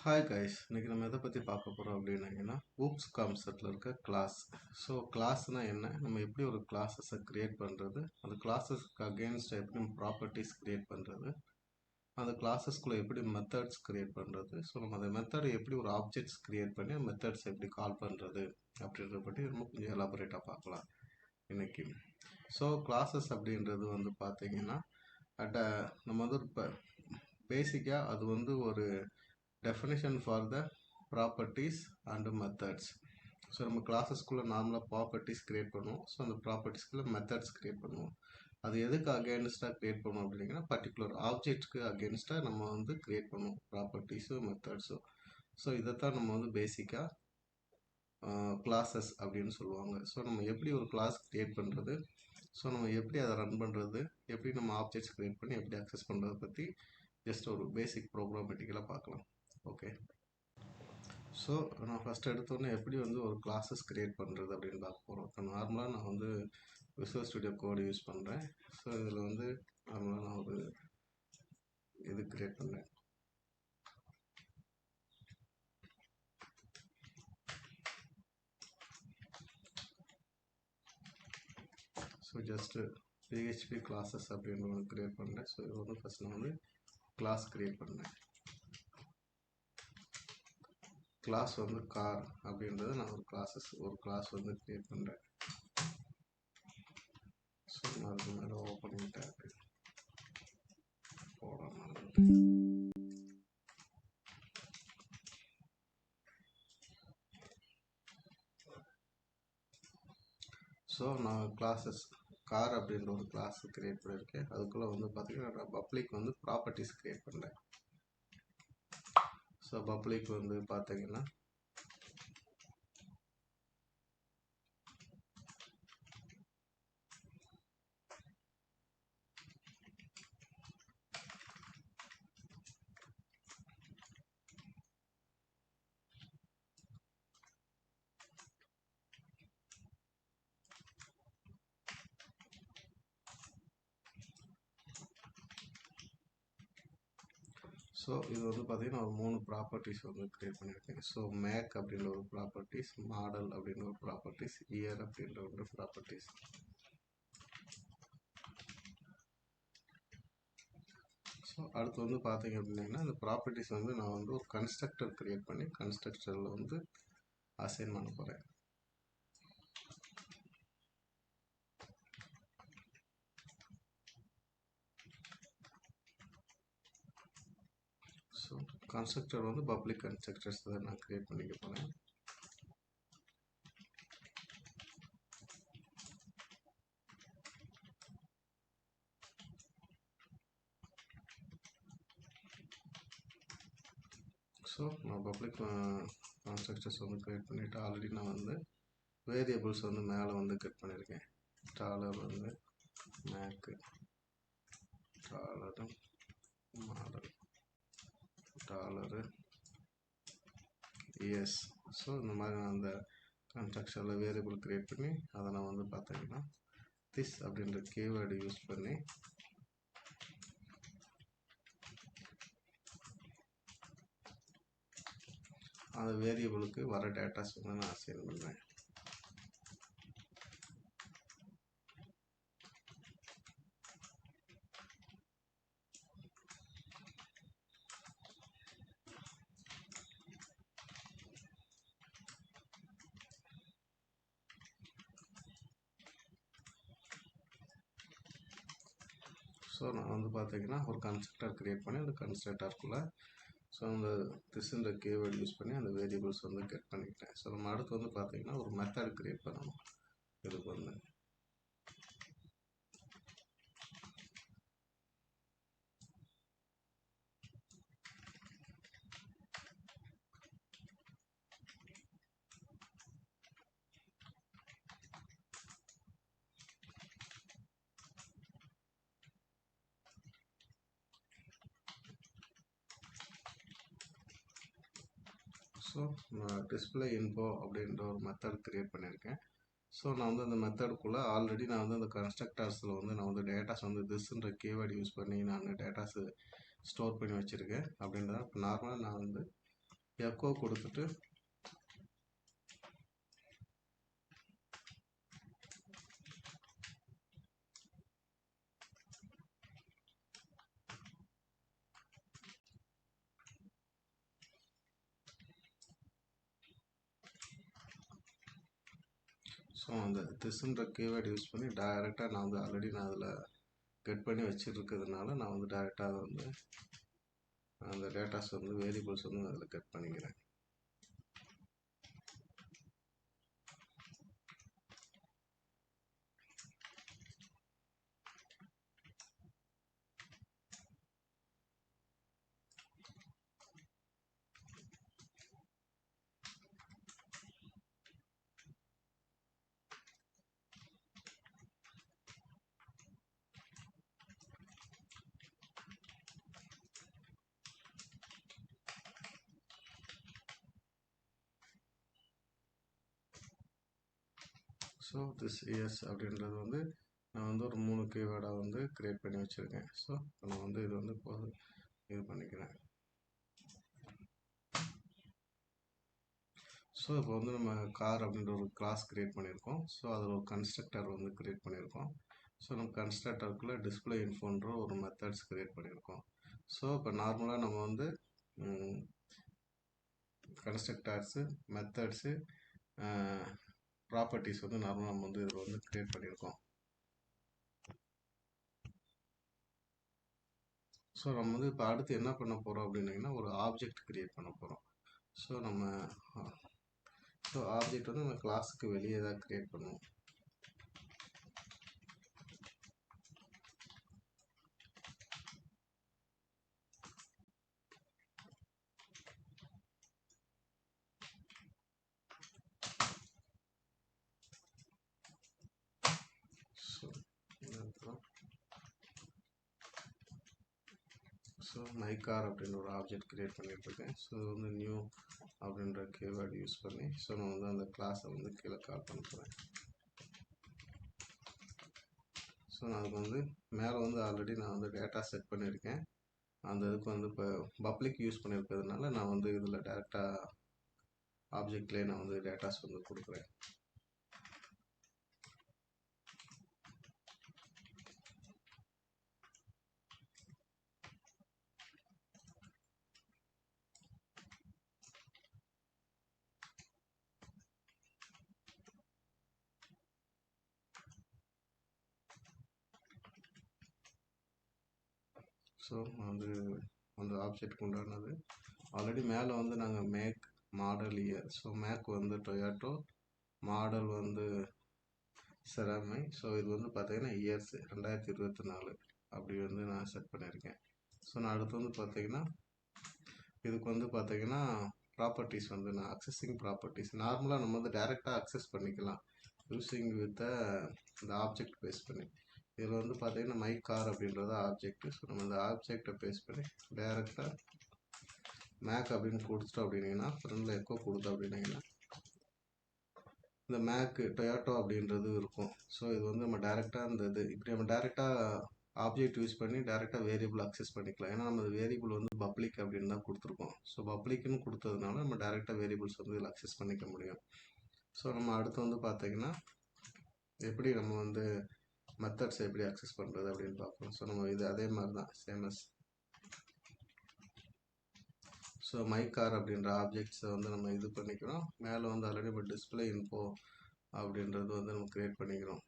Hi guys, இன்னைக்கு நம்ம எதை பற்றி பார்க்க போகிறோம் அப்படின்னீங்கன்னா ஊப்ஸ் கான்செப்டில் இருக்க கிளாஸ். ஸோ கிளாஸ்னால் என்ன, நம்ம எப்படி ஒரு கிளாஸஸை க்ரியேட் பண்ணுறது, அந்த கிளாஸஸ்க்கு அகெயின்ஸ்டாக எப்படி ப்ராப்பர்ட்டிஸ் க்ரியேட் பண்ணுறது, அந்த கிளாஸஸ்குள்ளே எப்படி மெத்தட்ஸ் க்ரியேட் பண்ணுறது, ஸோ நம்ம அந்த மெத்தடை எப்படி ஒரு ஆப்ஜெக்ட்ஸ் க்ரியேட் பண்ணி அந்த மெத்தட்ஸ் எப்படி கால் பண்ணுறது அப்படின்றத பற்றி ரொம்ப கொஞ்சம் எலாபரேட்டாக பார்க்கலாம் இன்னைக்கு. ஸோ கிளாஸஸ் அப்படின்றது வந்து பார்த்தீங்கன்னா நம்ம வந்து இப்போ பேசிக்காக அது வந்து ஒரு definition for the properties and methods. So நம்ம கிளாஸஸ்குள்ளே நார்மலாக ப்ராப்பர்ட்டிஸ் க்ரியேட் பண்ணுவோம். ஸோ அந்த ப்ராப்பர்ட்டிஸ்குள்ளே மெத்தட்ஸ் க்ரியேட் பண்ணுவோம். அது எதுக்கு அகேன்ஸ்டாக க்ரியேட் பண்ணுவோம் அப்படின்னா பர்டிகுலர் ஆப்ஜெக்ட்க்கு அகேன்ஸ்டாக நம்ம வந்து க்ரியேட் பண்ணுவோம் ப்ராப்பர்ட்டிஸும் மெத்தட்ஸும். ஸோ இதைத்தான் நம்ம வந்து பேசிக்காக கிளாஸஸ் அப்படின்னு சொல்லுவாங்க. ஸோ நம்ம எப்படி ஒரு கிளாஸ் க்ரியேட் பண்ணுறது, ஸோ நம்ம எப்படி அதை ரன் பண்ணுறது, எப்படி நம்ம ஆப்ஜெக்ட்ஸ் க்ரியேட் பண்ணி எப்படி அக்சஸ் பண்ணுறதை பற்றி ஜஸ்ட் ஒரு பேசிக் ப்ரோக்ராமேட்டிக்கலாக பார்க்கலாம். ஓகே, ஸோ நான் ஃபஸ்ட் எடுத்தோன்னே எப்படி வந்து ஒரு கிளாஸஸ் க்ரியேட் பண்ணுறது அப்படின்னு பார்க்க போகிறோம். இப்போ நார்மலாக நான் வந்து விசுவல் ஸ்டுடியோ கோடு யூஸ் பண்ணுறேன். ஸோ இதில் வந்து நார்மலாக நான் ஒரு இது க்ரியேட் பண்ணேன். ஸோ ஜஸ்ட்டு PHP கிளாஸஸ் அப்படின்னு ஒன்று க்ரியேட் பண்ணேன். ஸோ இது வந்து ஃபஸ்ட் நான் வந்து கிளாஸ் க்ரியேட் பண்ணேன். கிளாஸ் வந்து கார் அப்படின்றது நான் ஒரு கிளாஸ் வந்து க்ரியேட் பண்ணுறேன். ஸோ நான் அதுக்கு மேலே ஓப்பனிங் டேப் போடலாம். ஸோ நான் கிளாஸஸ் கார் அப்படின்ற ஒரு கிளாஸ் க்ரியேட் பண்ணியிருக்கேன். அதுக்குள்ளே வந்து பார்த்தீங்கன்னா நான் பப்ளிக் வந்து ப்ராப்பர்ட்டிஸ் க்ரியேட் பண்ணுறேன். ஸோ பப்ளிக் வந்து பார்த்தீங்கன்னா ஸோ இது வந்து பார்த்தீங்கன்னா ஒரு 3 ப்ராப்பர்ட்டிஸ் வந்து க்ரியேட் பண்ணியிருக்கேன். ஸோ மேக் அப்படின்ற ஒரு ப்ராப்பர்ட்டிஸ், மாடல் அப்படின்ற ஒரு ப்ராப்பர்ட்டிஸ், இயர் அப்படின்ற ஒரு ப்ராப்பர்ட்டிஸ். ஸோ அடுத்து வந்து பார்த்தீங்க அப்படின்னா இந்த ப்ராப்பர்ட்டிஸ் வந்து நான் வந்து ஒரு கன்ஸ்ட்ரக்டர் க்ரியேட் பண்ணி கன்ஸ்ட்ரக்டரில் வந்து அசைன் பண்ண போகிறேன். ஸோ கன்ஸ்ட்ரக்டர் வந்து பப்ளிக் கன்ஸ்ட்ரக்டர்ஸ் தான் நான் க்ரியேட் பண்ணிக்க போகிறேன். ஸோ நான் பப்ளிக் கன்ஸ்ட்ரக்டர்ஸ் வந்து க்ரியேட் பண்ணிவிட்டு ஆல்ரெடி நான் வந்து வேரியபிள்ஸ் வந்து மேலே வந்து கட் பண்ணியிருக்கேன். டாலர் வந்து make, dollar model, dollar S. So இந்த மாதிரி நான் அந்த கன்ஸ்ட்ரக்ஷனில் வேரியபிள் க்ரியேட் பண்ணி அதை நான் வந்து பார்த்தீங்கன்னா திஸ் அப்படின்ற கீவேர்டு யூஸ் பண்ணி அந்த வேரியபிளுக்கு வர டேட்டாஸ் வந்து நான் அசைன் பண்ணுறேன். ஸோ நான் வந்து பார்த்தீங்கன்னா ஒரு கன்ஸ்ட்ரக்டர் க்ரியேட் பண்ணி அந்த கன்ஸ்ட்ரக்டருக்குள்ளே ஸோ அந்த திஸ்ன்ற கீவேர்டு யூஸ் பண்ணி அந்த வேரியபிள்ஸ் வந்து கெட் பண்ணிக்கிட்டேன். ஸோ நம்ம அடுத்து வந்து பார்த்தீங்கன்னா ஒரு மெத்தட் க்ரியேட் பண்ணணும். இதுக்கு வந்து ஸோ நான் டிஸ்பிளே இன்ஃபோ அப்படின்ற ஒரு மெத்தட் க்ரியேட் பண்ணியிருக்கேன். ஸோ நான் வந்து அந்த மெத்தடுக்குள்ளே ஆல்ரெடி நான் வந்து அந்த கன்ஸ்ட்ரக்டர்ஸில் வந்து நான் வந்து டேட்டாஸ் வந்து திஸ்ன்ற கீவேர்டு யூஸ் பண்ணி நான் டேட்டாஸு ஸ்டோர் பண்ணி வச்சுருக்கேன் அப்படின்றத. இப்போ நார்மலாக நான் வந்து எக்கோ கொடுத்துட்டு ஸோ அந்த திஸ்ன்ற கீவேர்டு யூஸ் பண்ணி டைரெக்டாக நான் வந்து ஆல்ரெடி நான் அதில் கட் பண்ணி வச்சுருக்கிறதுனால நான் வந்து டைரெக்டாக அதை வந்து அந்த டேட்டாஸ் வந்து வேரியபிள்ஸ் வந்து அதில் கட் பண்ணிக்கிறேன். ஸோ திஸ் இயர்ஸ் அப்படின்றது வந்து நான் வந்து ஒரு 3 கீவேர்டாக வந்து க்ரியேட் பண்ணி வச்சுருக்கேன். ஸோ நான் வந்து இது வந்து இப்போ இது பண்ணிக்கிறேன். ஸோ இப்போ வந்து நம்ம கார் அப்படின்ற ஒரு கிளாஸ் க்ரியேட் பண்ணியிருக்கோம். ஸோ அதில் ஒரு கன்ஸ்ட்ரக்டர் வந்து க்ரியேட் பண்ணியிருக்கோம். ஸோ நம்ம கன்ஸ்ட்ரக்டருக்குள்ளே டிஸ்பிளே இன்ஃபோன்ற ஒரு மெத்தட்ஸ் க்ரியேட் பண்ணியிருக்கோம். ஸோ இப்போ நார்மலாக நம்ம வந்து கன்ஸ்ட்ரக்டர்ஸு, மெத்தட்ஸு, ப்ராப்பர்ட்டிஸ் வந்து நார்மலாக நம்ம வந்து இதில் வந்து க்ரியேட் பண்ணியிருக்கோம். ஸோ நம்ம வந்து இப்போ அடுத்து என்ன பண்ண போகிறோம் அப்படின்னீங்கன்னா ஒரு ஆப்ஜெக்ட் க்ரியேட் பண்ண போகிறோம். ஸோ ஆப்ஜெக்ட் வந்து நம்ம கிளாஸுக்கு வெளியே தான் க்ரியேட் பண்ணுவோம். ஸோ மை கார் அப்படின்ற ஒரு ஆப்ஜெக்ட் க்ரியேட் பண்ணிட்டுருக்கேன். ஸோ வந்து நியூ அப்படின்ற கீவேர்டு யூஸ் பண்ணி ஸோ நான் வந்து அந்த கிளாஸை வந்து கீழே கால் பண்ண போகிறேன். ஸோ நான் அதுக்கு வந்து மேலே வந்து ஆல்ரெடி நான் வந்து டேட்டா செட் பண்ணியிருக்கேன். அந்த இதுக்கு வந்து இப்போ பப்ளிக் யூஸ் பண்ணியிருக்கிறதுனால நான் வந்து இதில் டேரெக்டாக ஆப்ஜெக்ட்லேயே நான் வந்து டேட்டாஸ் வந்து கொடுக்குறேன். ஸோ வந்து அந்த ஆப்ஜெக்ட் உண்டானது ஆல்ரெடி மேலே வந்து நாங்கள் make model year. So make வந்து டொயாட்டோ, மாடல் வந்து செராமை. ஸோ இது வந்து பார்த்தீங்கன்னா இயர்ஸ் 2024 அப்படி வந்து நான் செட் பண்ணியிருக்கேன். ஸோ நான் அடுத்து வந்து பார்த்தீங்கன்னா இதுக்கு வந்து பார்த்தீங்கன்னா ப்ராப்பர்ட்டிஸ் வந்து நான் அக்சஸிங் ப்ராப்பர்ட்டிஸ் நார்மலாக நம்ம வந்து டைரெக்டாக அக்சஸ் பண்ணிக்கலாம் யூஸிங் வித் இந்த ஆப்ஜெக்ட் பேஸ் பண்ணி. இதில் வந்து பார்த்தீங்கன்னா மை கார் அப்படின்றது ஆப்ஜெக்ட். ஸோ நம்ம இந்த ஆப்ஜெக்டை பேஸ் பண்ணி டைரெக்டாக மேக் அப்படின்னு கொடுத்துட்டோம் அப்படின்னீங்கன்னா ஃப்ரெண்டில் எக்கோ கொடுத்தோம் அப்படின்னீங்கன்னா இந்த மேக்கு டொயாட்டோ அப்படின்றது இருக்கும். ஸோ இது வந்து நம்ம டைரெக்டாக இந்த இது இப்படி நம்ம டைரெக்டாக ஆப்ஜெக்ட் யூஸ் பண்ணி டைரெக்டாக வேரியபிள் அக்சஸ் பண்ணிக்கலாம். ஏன்னா நம்ம வேரியபிள் வந்து பப்ளிக் அப்படின்னு தான் கொடுத்துருக்கோம். ஸோ பப்ளிக்னு கொடுத்ததுனால நம்ம டைரெக்டாக வேரியபிள்ஸ் வந்து இதில் அக்சஸ் பண்ணிக்க முடியும். ஸோ நம்ம அடுத்து வந்து பார்த்தீங்கன்னா எப்படி நம்ம வந்து மெத்தட்ஸ் எப்படி அக்சஸ் பண்ணுறது அப்படின்னு பார்ப்போம். ஸோ நம்ம இது அதே மாதிரி தான் சேமஸ். ஸோ மை கார் அப்படின்ற ஆப்ஜெக்ட்ஸை வந்து நம்ம இது பண்ணிக்கிறோம். மேலே வந்து ஆல்ரெடி இப்போ டிஸ்பிளே இன்ஃபோ அப்படின்றது வந்து நம்ம க்ரியேட் பண்ணிக்கிறோம்.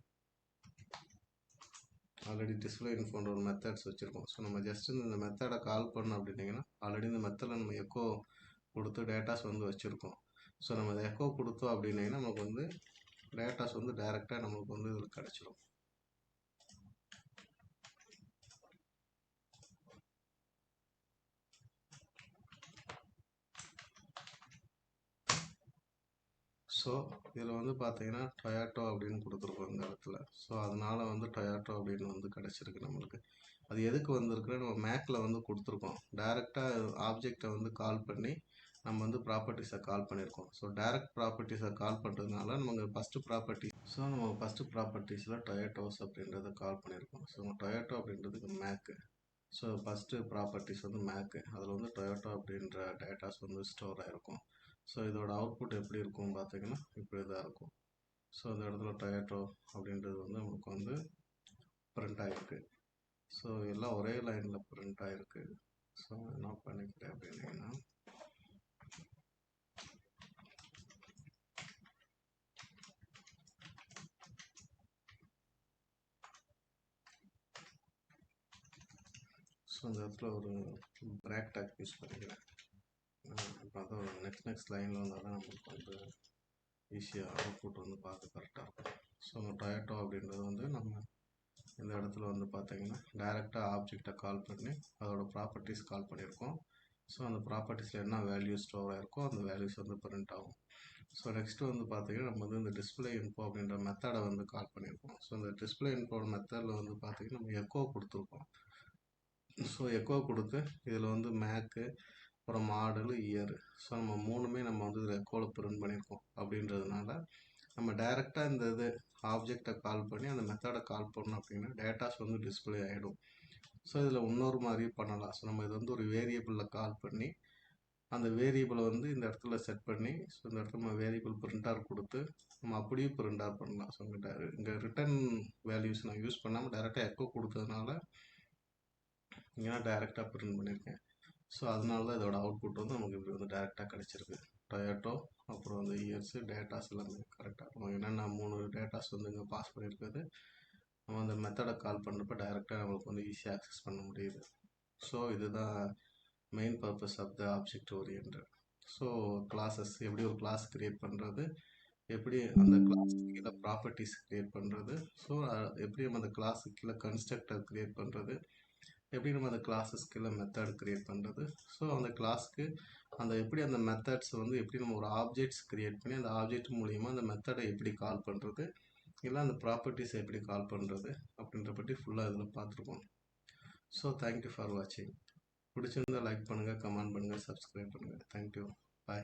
ஆல்ரெடி டிஸ்பிளே இன்ஃபோன்ற ஒரு மெத்தட்ஸ் வச்சுருக்கோம். ஸோ நம்ம ஜஸ்ட் இந்த மெத்தடை கால் பண்ணோம் அப்படின்னீங்கன்னா ஆல்ரெடி இந்த மெத்தடில் நம்ம எக்கோ கொடுத்து டேட்டாஸ் வந்து வச்சுருக்கோம். ஸோ நம்ம இதை எக்கோ கொடுத்தோம் அப்படின்னீங்கன்னா நமக்கு வந்து டேட்டாஸ் வந்து டைரெக்டாக நமக்கு வந்து இதில் கிடச்சிடும். ஸோ இதில் வந்து பார்த்தீங்கன்னா டொயாட்டோ அப்படின்னு கொடுத்துருக்கோம் இந்த இடத்துல. ஸோ அதனால் வந்து டொயாட்டோ அப்படின்னு வந்து கிடச்சிருக்கு நம்மளுக்கு. அது எதுக்கு வந்திருக்குன்னு நம்ம மேக்கில் வந்து கொடுத்துருக்கோம். டைரெக்டாக ஆப்ஜெக்டை வந்து கால் பண்ணி நம்ம வந்து ப்ராப்பர்ட்டிஸை கால் பண்ணியிருக்கோம். ஸோ டைரக்ட் ப்ராப்பர்ட்டிஸை கால் பண்ணுறதுனால நமக்கு ஃபஸ்ட்டு ப்ராப்பர்ட்டி நம்ம ஃபஸ்ட்டு ப்ராப்பர்ட்டிஸில் டொயாட்டோஸ் அப்படின்றத கால் பண்ணியிருக்கோம். ஸோ டொயாட்டோ அப்படின்றதுக்கு மேக்கு. ஸோ ஃபஸ்ட்டு ப்ராப்பர்ட்டிஸ் வந்து மேக்கு, அதில் வந்து டொயோட்டோ அப்படின்ற டேட்டாஸ் வந்து ஸ்டோர் ஆகிருக்கும். ஸோ இதோட அவுட்புட் எப்படி இருக்கும் பார்த்தீங்கன்னா இப்படி தான் இருக்கும். ஸோ இந்த இடத்துல டொயோட்டோ அப்படின்றது வந்து நமக்கு வந்து பிரிண்ட் ஆகிருக்கு. ஸோ எல்லாம் ஒரே லைனில் பிரிண்ட் ஆகிருக்கு. ஸோ என்ன பண்ணிக்கிறேன் அப்படின்னா ஸோ இந்த இடத்துல ஒரு பிரேக் டேக் யூஸ் பண்ணிக்கிறேன். இப்போ அதான் நெக்ஸ்ட் லைனில் வந்தால் தான் நம்மளுக்கு வந்து ஈஸியாக அவுட்புட் வந்து பார்க்க கரெக்டாக இருக்கும். ஸோ இந்த டொயோட்டோ அப்படின்றது வந்து நம்ம இந்த இடத்துல வந்து பார்த்தீங்கன்னா டைரெக்டாக ஆப்ஜெக்டை கால் பண்ணி அதோட ப்ராப்பர்ட்டிஸ் கால் பண்ணியிருக்கோம். ஸோ அந்த ப்ராப்பர்ட்டிஸில் என்ன வேல்யூ ஸ்டோர் ஆகிருக்கோ அந்த வேல்யூஸ் வந்து பிரிண்ட் ஆகும். ஸோ நெக்ஸ்ட்டு வந்து பார்த்தீங்கன்னா நம்ம வந்து இந்த டிஸ்பிளே இன்ஃபோ அப்படின்ற மெத்தடை வந்து கால் பண்ணியிருக்கோம். ஸோ இந்த டிஸ்பிளே இன்ஃபோ மெத்தடில் வந்து பார்த்தீங்கன்னா நம்ம எக்கோ கொடுத்துருக்கோம். ஸோ எக்கோ கொடுத்து இதில் வந்து மேக்கு, அப்புறம் மாடலு, இயரு, ஸோ நம்ம மூணுமே நம்ம வந்து இதில் எக்கோவில் பிரிண்ட் பண்ணியிருக்கோம். அப்படின்றதுனால நம்ம டைரெக்டாக இந்த இது ஆப்ஜெக்டை கால் பண்ணி அந்த மெத்தடை கால் பண்ணோம் அப்படின்னா டேட்டாஸ் வந்து டிஸ்பிளே ஆகிடும். ஸோ இதில் இன்னொரு மாதிரி பண்ணலாம். ஸோ நம்ம இது வந்து ஒரு வேரியபிளில் கால் பண்ணி அந்த வேரியபிளை வந்து இந்த இடத்துல செட் பண்ணி ஸோ இந்த இடத்துல நம்ம வேரியபிள் பிரிண்டார் கொடுத்து நம்ம அப்படியே பிரிண்டார் பண்ணலாம். ஸோ இங்கே ரிட்டன் வேல்யூஸ் நான் யூஸ் பண்ணாமல் டைரெக்டாக எக்கோ கொடுத்ததுனால இங்கே நான் டைரெக்டாக பிரிண்ட் பண்ணியிருக்கேன். ஸோ அதனால தான் இதோட அவுட்புட் வந்து நமக்கு இப்படி வந்து டைரெக்டாக கிடச்சிருக்கு. டொயோட்டோ, அப்புறம் வந்து இயர்ஸு, டேட்டாஸ் எல்லாமே கரெக்டாக நம்ம என்னென்ன 3 டேட்டாஸ் வந்து இங்கே பாஸ் பண்ணியிருக்குது நம்ம அந்த மெத்தடை கால் பண்ணுறப்ப டைரெக்டாக நம்மளுக்கு வந்து ஈஸியாக ஆக்சஸ் பண்ண முடியுது. ஸோ இதுதான் main purpose of the object oriented. So classes எப்படி ஒரு கிளாஸ் க்ரியேட் பண்ணுறது, எப்படி அந்த கிளாஸுக்கு கீழே ப்ராப்பர்ட்டிஸ் க்ரியேட் பண்ணுறது, ஸோ எப்படி நம்ம அந்த கிளாஸுக்கு கீழே கன்ஸ்ட்ரக்டர் க்ரியேட் பண்ணுறது, எப்படி நம்ம அந்த கிளாஸஸ் கீழே மெத்தட் க்ரியேட் பண்ணுறது, ஸோ அந்த கிளாஸ்க்கு அந்த எப்படி அந்த மெத்தட்ஸ் வந்து எப்படி நம்ம ஒரு ஆப்ஜெக்ட்ஸ் க்ரியேட் பண்ணி அந்த ஆப்ஜெக்ட் மூலிமா அந்த மெத்தடை எப்படி கால் பண்ணுறது, இல்லை அந்த ப்ராப்பர்ட்டிஸை எப்படி கால் பண்ணுறது அப்படின்ற பற்றி ஃபுல்லாக இதில் பார்த்துருக்கோம். ஸோ தேங்க்யூ ஃபார் வாட்சிங். பிடிச்சிருந்தால் லைக் பண்ணுங்கள், கமெண்ட் பண்ணுங்கள், சப்ஸ்கிரைப் பண்ணுங்கள். தேங்க்யூ.